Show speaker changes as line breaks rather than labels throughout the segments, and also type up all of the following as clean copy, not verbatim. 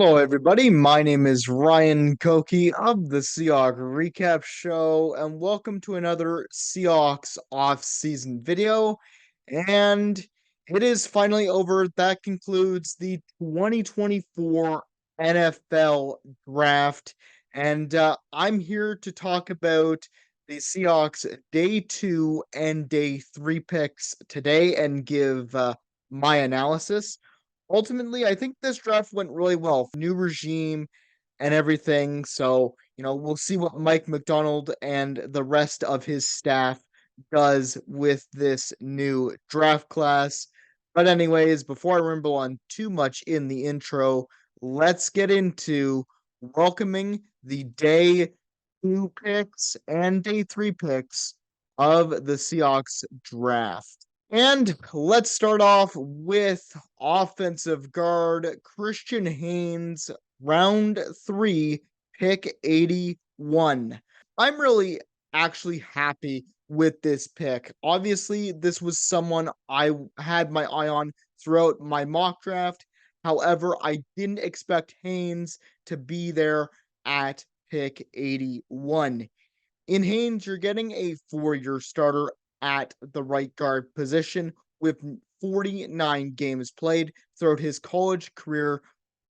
Hello, everybody. My name is Ryan Koki of the Seahawks Recap Show, and welcome to another Seahawks off-season video. And it is finally over. That concludes the 2024 NFL Draft, and I'm here to talk about the Seahawks day 2 and day 3 picks today and give my analysis. Ultimately, I think this draft went really well. New regime and everything. So, we'll see what Mike McDonald and the rest of his staff does with this new draft class. But, anyways, before I ramble on too much in the intro, let's get into welcoming the day 2 picks and day 3 picks of the Seahawks draft. And let's start off with offensive guard Christian Haynes, round 3, pick 81. I'm really actually happy with this pick. Obviously, this was someone I had my eye on throughout my mock draft. However, I didn't expect Haynes to be there at pick 81. In Haynes, you're getting a 4-year starter at the right guard position with 49 games played throughout his college career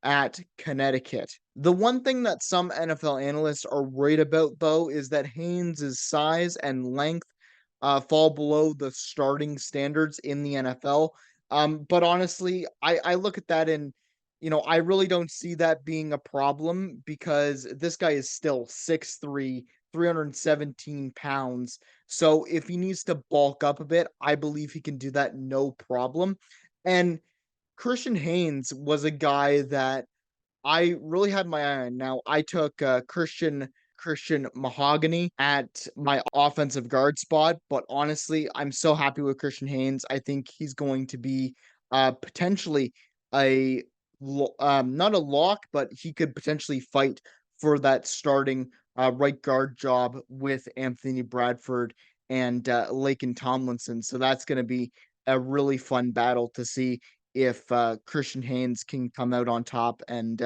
at Connecticut. The one thing that some NFL analysts are worried about, though, is that Haynes' size and length fall below the starting standards in the NFL. But honestly, I look at that and I really don't see that being a problem because this guy is still 6'3", 317 pounds. So if he needs to bulk up a bit, I believe he can do that no problem. And Christian Haynes was a guy that I really had my eye on. Now, I took Christian Mahogany at my offensive guard spot, but honestly, I'm so happy with Christian Haynes. I think he's going to be potentially a not a lock, but he could potentially fight for that starting right guard job with Anthony Bradford and Laken Tomlinson. So that's going to be a really fun battle to see if Christian Haynes can come out on top and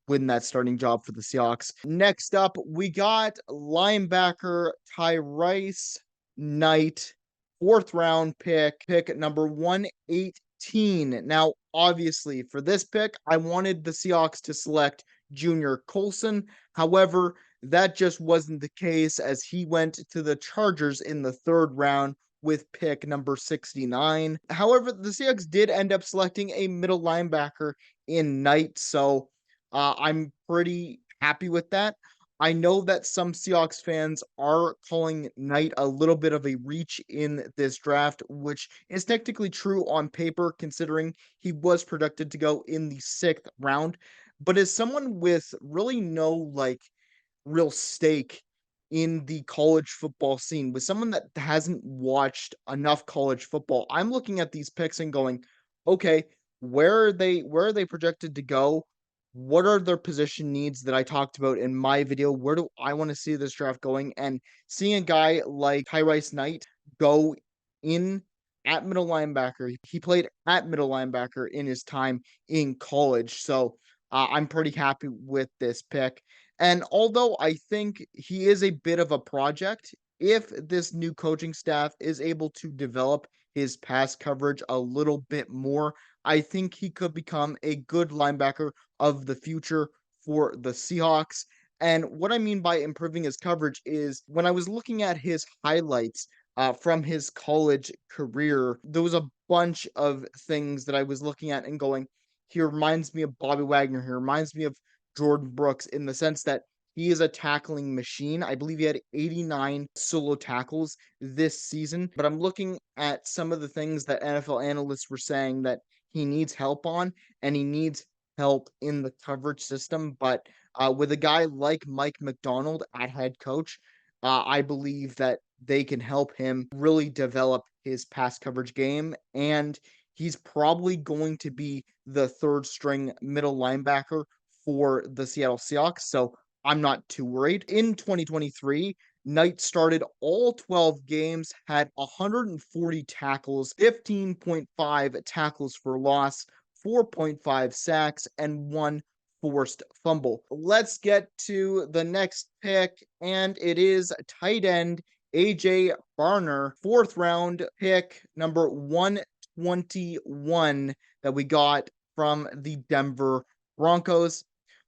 win that starting job for the Seahawks. Next up, we got linebacker Tyrese Knight, fourth round pick number 118. Now, obviously, for this pick, I wanted the Seahawks to select Junior Colson. However, that just wasn't the case as he went to the Chargers in the third round with pick number 69. However, the Seahawks did end up selecting a middle linebacker in Knight, so I'm pretty happy with that. I know that some Seahawks fans are calling Knight a little bit of a reach in this draft, which is technically true on paper, considering he was projected to go in the sixth round. But as someone with really no real stake in the college football scene, with someone that hasn't watched enough college football, I'm looking at these picks and going, okay, where are they projected to go? What are their position needs that I talked about in my video? Where do I want to see this draft going? And seeing a guy like Tyrese Knight go in at middle linebacker, he played at middle linebacker in his time in college. So I'm pretty happy with this pick. And although I think he is a bit of a project, if this new coaching staff is able to develop his pass coverage a little bit more, I think he could become a good linebacker of the future for the Seahawks. And what I mean by improving his coverage is when I was looking at his highlights from his college career, there was a bunch of things that I was looking at and going, he reminds me of Bobby Wagner. He reminds me of Jordan Brooks in the sense that he is a tackling machine. I believe he had 89 solo tackles this season, but I'm looking at some of the things that NFL analysts were saying that he needs help on, and he needs help in the coverage system. But with a guy like Mike McDonald at head coach, I believe that they can help him really develop his pass coverage game. And he's probably going to be the third string middle linebacker for the Seattle Seahawks. So I'm not too worried. In 2023, Knight started all 12 games, had 140 tackles, 15.5 tackles for loss, 4.5 sacks, and one forced fumble. Let's get to the next pick, and it is tight end AJ Barner, fourth round pick, number 121 that we got from the Denver Broncos.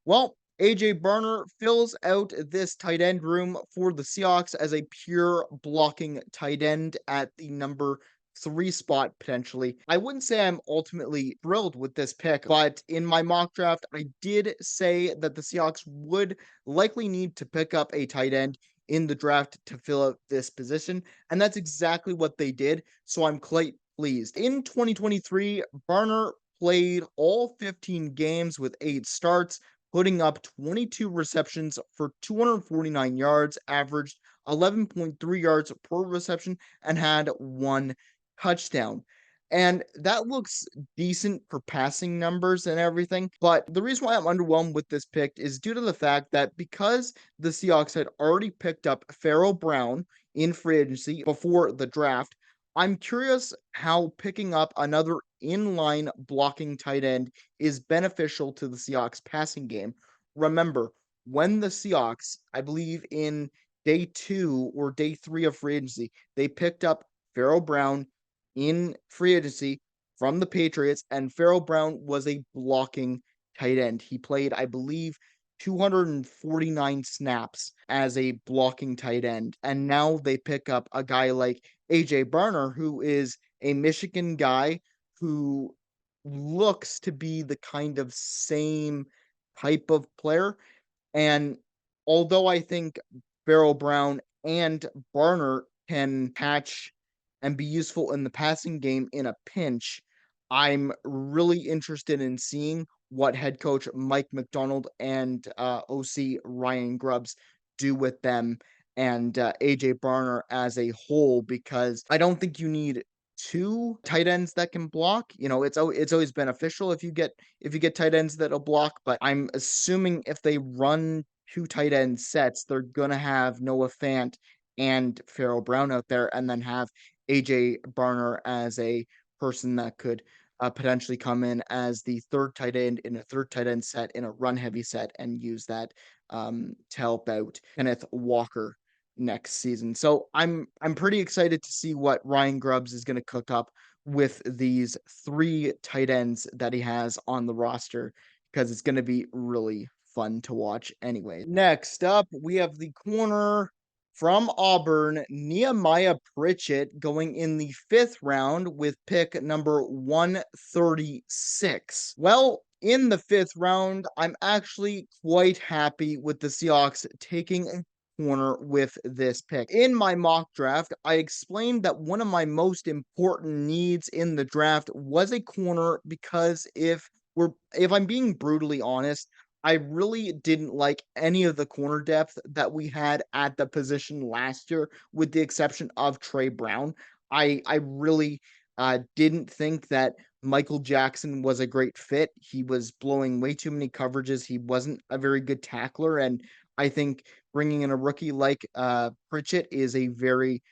Well, AJ Barner fills out this tight end room for the Seahawks as a pure blocking tight end at the number 3 spot potentially. I wouldn't say I'm ultimately thrilled with this pick, but in my mock draft, I did say that the Seahawks would likely need to pick up a tight end in the draft to fill out this position, and that's exactly what they did. So I'm quite pleased. In 2023, Barner played all 15 games with 8 starts, putting up 22 receptions for 249 yards, averaged 11.3 yards per reception, and had 1 touchdown. And that looks decent for passing numbers and everything. But the reason why I'm underwhelmed with this pick is due to the fact that because the Seahawks had already picked up Pharaoh Brown in free agency before the draft, I'm curious how picking up another inline blocking tight end is beneficial to the Seahawks passing game. Remember, when the Seahawks, I believe in day 2 or day 3 of free agency, they picked up Pharaoh Brown in free agency from the Patriots, and Pharaoh Brown was a blocking tight end. He played, I believe, 249 snaps as a blocking tight end. And now they pick up a guy like AJ Barner, who is a Michigan guy who looks to be the kind of same type of player. And although I think Farrell Brown and Barner can catch and be useful in the passing game in a pinch, I'm really interested in seeing what head coach Mike McDonald and OC Ryan Grubbs do with them and AJ Barner as a whole, because I don't think you need two tight ends that can block. You know, it's always beneficial if you get tight ends that'll block, but I'm assuming if they run two tight end sets, they're gonna have Noah Fant and Farrell Brown out there, and then have AJ Barner as a person that could potentially come in as the third tight end in a third tight end set in a run heavy set and use that to help out Kenneth Walker next season. So I'm pretty excited to see what Ryan Grubbs is going to cook up with these three tight ends that he has on the roster, because it's going to be really fun to watch anyway. Next up, we have the corner from Auburn, Nehemiah Pritchett, going in the 5th round with pick number 136. Well, in the 5th round, I'm actually quite happy with the Seahawks taking a corner with this pick. In my mock draft, I explained that one of my most important needs in the draft was a corner, because if I'm being brutally honest, I really didn't like any of the corner depth that we had at the position last year, with the exception of Trey Brown. I really didn't think that Michael Jackson was a great fit. He was blowing way too many coverages. He wasn't a very good tackler, and I think bringing in a rookie like Pritchett is a very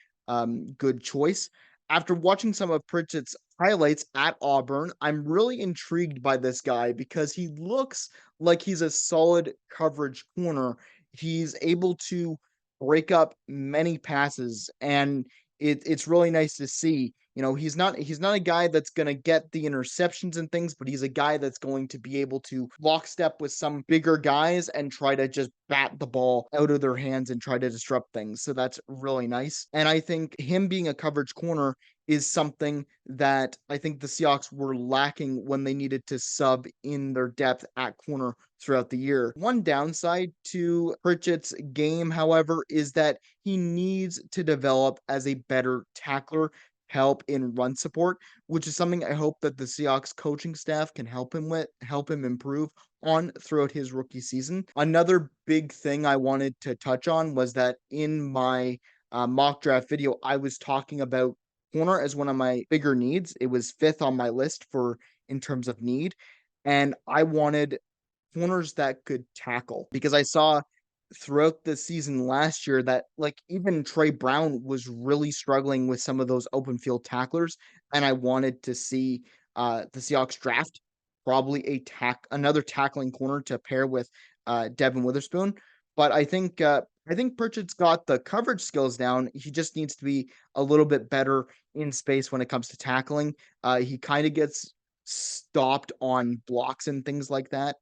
good choice. After watching some of Pritchett's highlights at Auburn, I'm really intrigued by this guy because he looks like he's a solid coverage corner. He's able to break up many passes, and it's really nice to see. You know, he's not a guy that's going to get the interceptions and things, but he's a guy that's going to be able to lockstep with some bigger guys and try to just bat the ball out of their hands and try to disrupt things. So that's really nice. And I think him being a coverage corner is something that I think the Seahawks were lacking when they needed to sub in their depth at corner throughout the year. One downside to Pritchett's game, however, is that he needs to develop as a better tackler, help in run support, which is something I hope that the Seahawks coaching staff can help him with, help him improve on throughout his rookie season. Another big thing I wanted to touch on was that in my mock draft video, I was talking about corner as one of my bigger needs. It was 5th on my list for in terms of need, and I wanted corners that could tackle, because I saw throughout the season last year that like even Trey Brown was really struggling with some of those open field tacklers, and I wanted to see the Seahawks draft probably another tackling corner to pair with Devin Witherspoon. But I think Pritchard's got the coverage skills down. He just needs to be a little bit better in space when it comes to tackling. He kind of gets stopped on blocks and things like that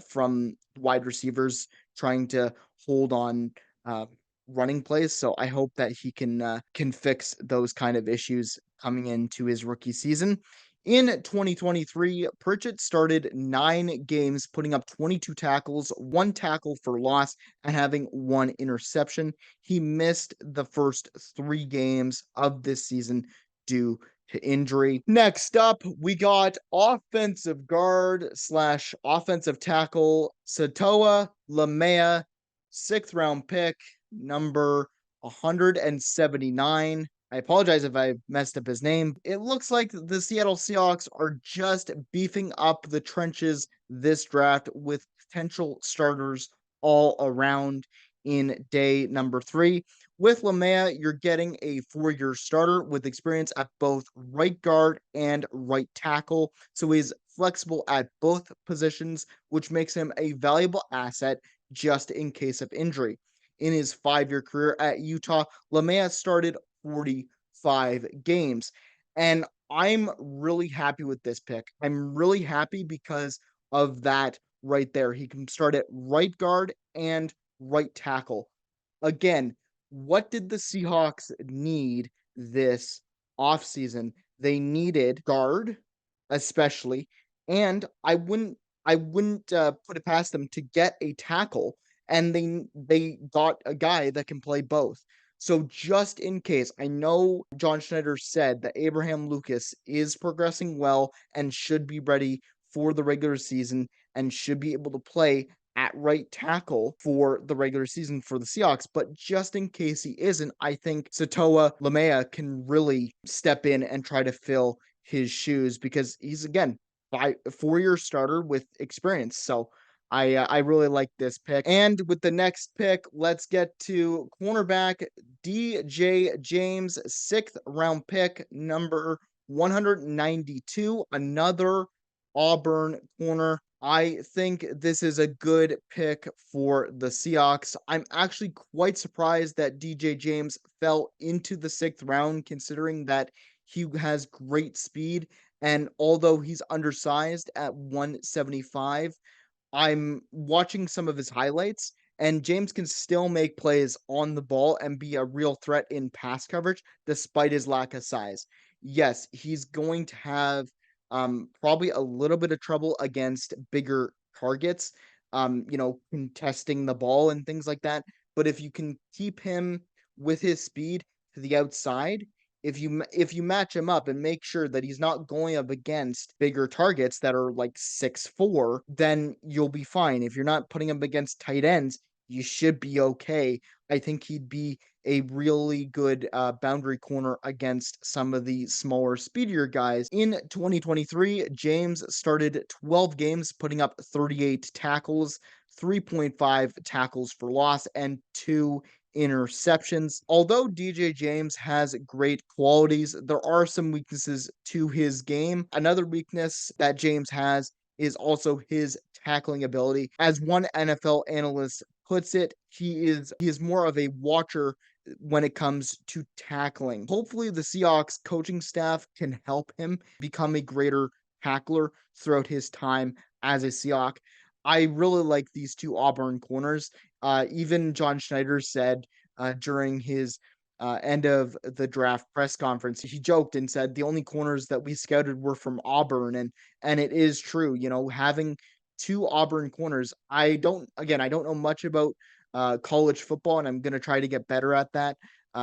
from wide receivers trying to hold on uh, running plays. So I hope that he can fix those kind of issues coming into his rookie season. In 2023, Pritchett started 9 games, putting up 22 tackles, 1 tackle for loss, and having 1 interception. He missed the first 3 games of this season due to injury. Next up, we got offensive guard slash offensive tackle Satoa Lamea, 6th round pick, number 179. I apologize if I messed up his name. It looks like the Seattle Seahawks are just beefing up the trenches this draft with potential starters all around in day number 3. With Lamea, you're getting a 4-year starter with experience at both right guard and right tackle. So he's flexible at both positions, which makes him a valuable asset just in case of injury. In his 5-year career at Utah, Lamea started 45 games. And I'm really happy with this pick. I'm really happy because of that right there. He can start at right guard and right tackle. Again, what did the Seahawks need this offseason? They needed guard, especially, and I wouldn't put it past them to get a tackle, and they got a guy that can play both. So just in case, I know John Schneider said that Abraham Lucas is progressing well and should be ready for the regular season and should be able to play at right tackle for the regular season for the Seahawks. But just in case he isn't, I think Satoa Lamea can really step in and try to fill his shoes because he's, again, 4-year starter with experience. So I really like this pick. And with the next pick, let's get to cornerback DJ James, 6th round pick, number 192, another Auburn corner. I think this is a good pick for the Seahawks. I'm actually quite surprised that DJ James fell into the 6th round, considering that he has great speed. And although he's undersized at 175, I'm watching some of his highlights, and James can still make plays on the ball and be a real threat in pass coverage despite his lack of size. Yes, he's going to have probably a little bit of trouble against bigger targets, contesting the ball and things like that. But if you can keep him with his speed to the outside, if you match him up and make sure that he's not going up against bigger targets that are like 6'4", then you'll be fine. If you're not putting him against tight ends, you should be okay. I think he'd be a really good boundary corner against some of the smaller, speedier guys. In 2023, James started 12 games, putting up 38 tackles, 3.5 tackles for loss, and 2 interceptions. Although DJ James has great qualities, there are some weaknesses to his game. Another weakness that James has is also his tackling ability. As one NFL analyst puts it, he is more of a watcher when it comes to tackling. Hopefully the Seahawks coaching staff can help him become a greater tackler throughout his time as a Seahawk. I really like these two Auburn corners. Even John Schneider said during his end of the draft press conference, he joked and said the only corners that we scouted were from Auburn, and it is true. Having two Auburn corners. I don't know much about college football, and I'm gonna try to get better at that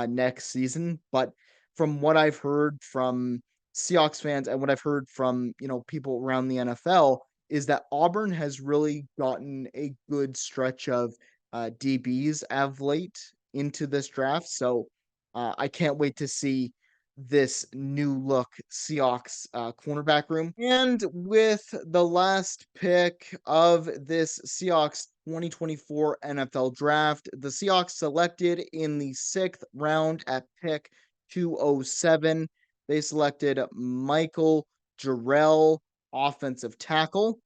next season. But from what I've heard from Seahawks fans and what I've heard from people around the NFL, is that Auburn has really gotten a good stretch of DBs of late into this draft. So I can't wait to see this new look Seahawks cornerback room. And with the last pick of this Seahawks 2024 NFL draft, the Seahawks selected in the 6th round at pick 207. They selected Michael Jarrell, offensive tackle.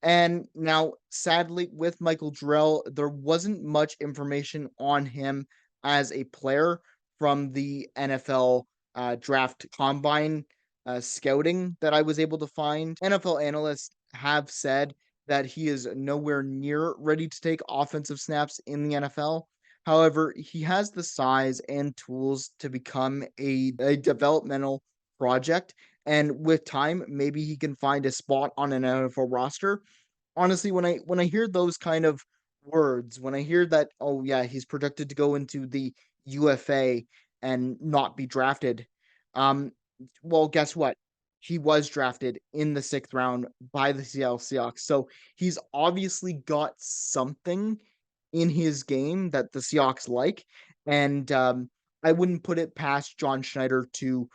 And now, sadly, with Michael Drell, there wasn't much information on him as a player from the NFL draft combine scouting that I was able to find. NFL analysts have said that he is nowhere near ready to take offensive snaps in the NFL. However, he has the size and tools to become a developmental project. And with time, maybe he can find a spot on an NFL roster. Honestly, when I hear those kind of words, when I hear that, oh yeah, he's projected to go into the UFA and not be drafted, um, well, guess what? He was drafted in the sixth round by the Seattle Seahawks. So he's obviously got something in his game that the Seahawks like. And I wouldn't put it past John Schneider to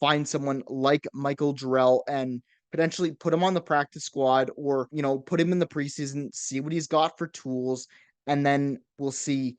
find someone like Michael Jarrell and potentially put him on the practice squad, or, put him in the preseason, see what he's got for tools, and then we'll see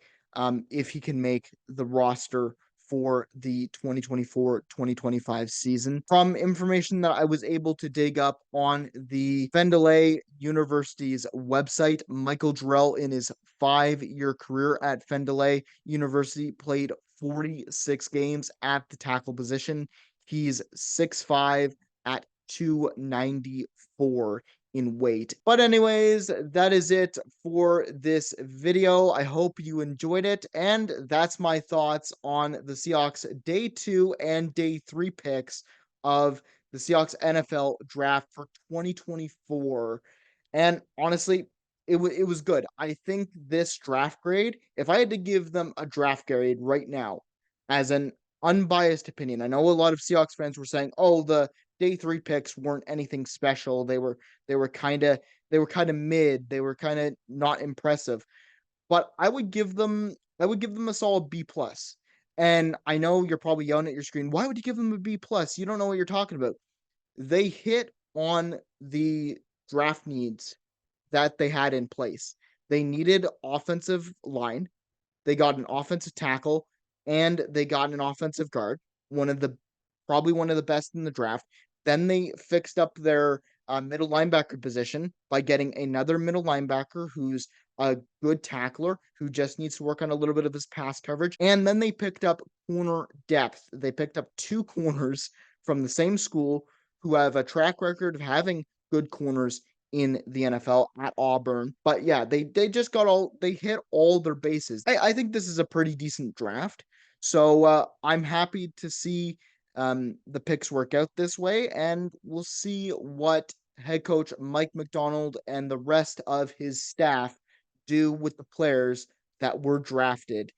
if he can make the roster for the 2024-2025 season. From information that I was able to dig up on the Fendeley University's website, Michael Jarrell, in his 5-year career at Fendeley University, played 46 games at the tackle position. He's 6'5" at 294 in weight. But anyways, that is it for this video. I hope you enjoyed it, and that's my thoughts on the Seahawks day 2 and day 3 picks of the Seahawks NFL draft for 2024. And honestly, it was good. I think this draft grade, if I had to give them a draft grade right now as an unbiased opinion, I know a lot of Seahawks fans were saying, "Oh, the day 3 picks weren't anything special. They were kind of mid. They were kind of not impressive." But I would give them a solid B plus. And I know you're probably yelling at your screen, "Why would you give them a B plus? You don't know what you're talking about." They hit on the draft needs that they had in place. They needed offensive line, they got an offensive tackle, and they got an offensive guard, one of the probably one of the best in the draft. Then they fixed up their middle linebacker position by getting another middle linebacker who's a good tackler who just needs to work on a little bit of his pass coverage. And then they picked up corner depth. They picked up two corners from the same school who have a track record of having good corners in the NFL at Auburn. But yeah, they hit all their bases. I think this is a pretty decent draft. So I'm happy to see the picks work out this way, and we'll see what head coach Mike McDonald and the rest of his staff do with the players that were drafted.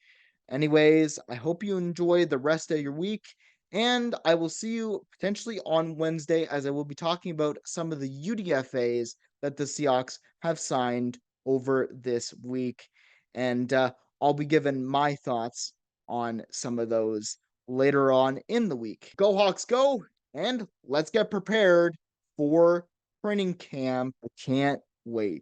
Anyways, I hope you enjoy the rest of your week, and I will see you potentially on Wednesday as I will be talking about some of the UDFAs that the Seahawks have signed over this week. And I'll be giving my thoughts on some of those later on in the week. Go Hawks, go! And let's get prepared for training camp. I can't wait.